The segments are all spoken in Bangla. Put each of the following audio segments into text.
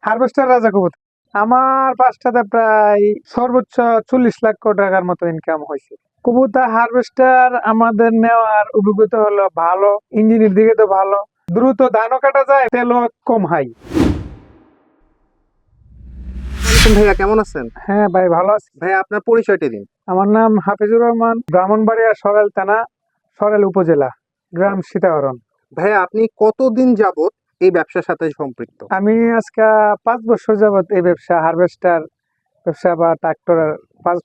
হারভেস্টার রাজা কবুতর আমার পাঁচটাতে প্রায় সর্বোচ্চ 40 লাখ টাকার মতো ইনকাম হয়েছে। কবুতর হারভেস্টার আমাদের নেওয়ার অভিজ্ঞতা হলো ভালো, ইঞ্জিনের দিকে তো ভালো, দ্রুত ধানও কাটা যায়, তেলও কম হয়। ভাইয়া কেমন আছেন? হ্যাঁ ভাই, ভালো আছি। ভাইয়া আপনার পরিচয়টা দিন। আমার নাম হাফিজুর রহমান, ব্রাহ্মণবাড়িয়া সরেল থানা, সরেল উপজেলা, গ্রাম সীতাহরণ। ভাইয়া আপনি কতদিন যাবত এই ব্যবসার সাথে সম্পৃক্ত? আমি আজকে 5 বছর যাবত এই ব্যবসা, হারভেস্টার ব্যবসা বা ট্রাক্টর,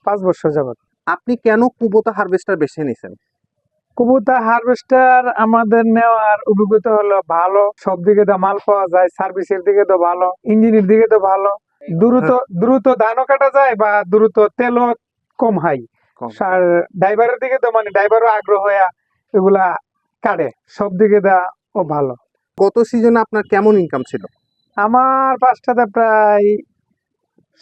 5 বছর যাবত। আপনি কেন কুবোতা হারভেস্টার বেছে নিছেন? কবুতর হারভেস্টার আমাদের নেওয়ার অভিজ্ঞতা হলো ভালো, সব দিকে তো মাল পাওয়া যায়, সার্ভিসের দিকে তো ভালো, ইঞ্জিনের দিকে তো ভালো, দ্রুত দ্রুত ধানও কাটা যায় বা দ্রুত তেলও কম হয়। আর ড্রাইভারের দিকে তো ড্রাইভারও আগ্রহ হয়ে এগুলা কাটে, সব দিকে দা ও ভালো। গত সিজনে আপনার কেমন ইনকাম ছিল? আমার পাঁচটাতে প্রায়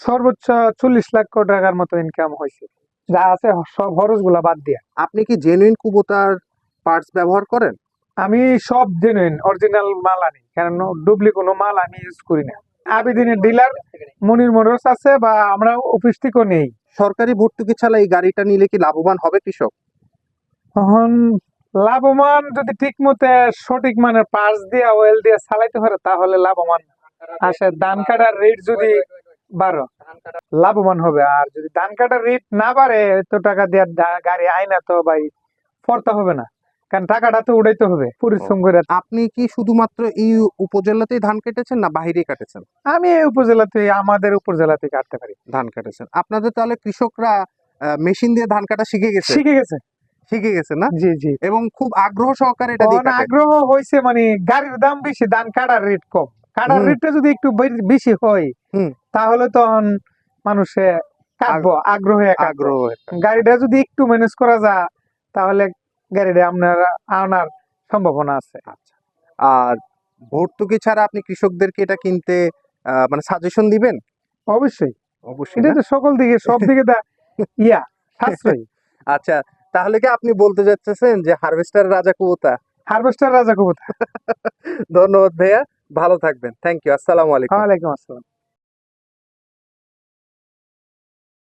সর্বোচ্চ 40 লাখ টাকার মতো ইনকাম হয়েছে, যা আছে সব খরচ গুলা বাদ দিয়ে। আপনি কি জেনুইন কুবোতার পার্টস ব্যবহার করেন? আমি সব জেনুইন অরিজিনাল মাল আনি, কারণ ডুপ্লি কোনো মাল আমি ইউজ করি না। আবেদিনের ডিলার মনির মোটরস আছে, বা আমরা অফিস থেকেও নেই। সরকারি ভর্তুকি ছাড়া এই গাড়িটা নিলে কি লাভবান হবে কৃষক? তখন লাভবান যদি ঠিক মতো সঠিক মানের পার্টস দিয়ে, অয়েল দিয়ে চালাইতে পারে, তাহলে লাভবান আসে। ধান কাটার রেট যদি বাড়ো, লাভবান হবে। আর যদি ধান কাটার রেট না বাড়ে, তো টাকা দিয়ে গাড়ি আইনা তো ভাই পড়তে হবে না, কারণ টাকাটা তো উড়াইতে হবে পরিশ্রম করে। আপনি কি শুধুমাত্র এই উপজেলাতেই ধান কেটেছেন না বাইরে কাটেছেন? আমি এই উপজেলাতে, আমাদের উপজেলাতে কাটতে পারি। ধান কাটেছেন। আপনাদের তাহলে কৃষকরা মেশিন দিয়ে ধান কাটা শিখে গেছে? শিখে গেছে না? জি জি। এবং খুব আগ্রহ সহকারে এটা দিয়ে কাটে। আগ্রহ হয়েছে, গাড়ির দাম বেশি, ধান কাটার রেট কম। কাটার রেটটা যদি একটু বেশি হয়, তাহলে তখন মানুষে কাটবো আগ্রহে। গাড়িটা যদি একটু ম্যানেজ করা যায়, তাহলে গাড়িটা আপনারা আনার সম্ভাবনা আছে। আর ভর্তুকি ছাড়া আপনি কৃষকদেরকে এটা কিনতে মানে সাজেশন দিবেন? অবশ্যই, অবশ্যই। এটা তো সকল দিকে, সব দিকে সাশ্রয়ী। আচ্ছা, তাহলে কি আপনি বলতে যাচ্ছেন যে হারভেস্টার রাজা কবুতর? হারভেস্টার রাজা কবুতর। ধন্যবাদ ভাইয়া, ভালো থাকবেন। Thank you. আসসালামু আলাইকুম। ওয়ালাইকুম আসসালাম।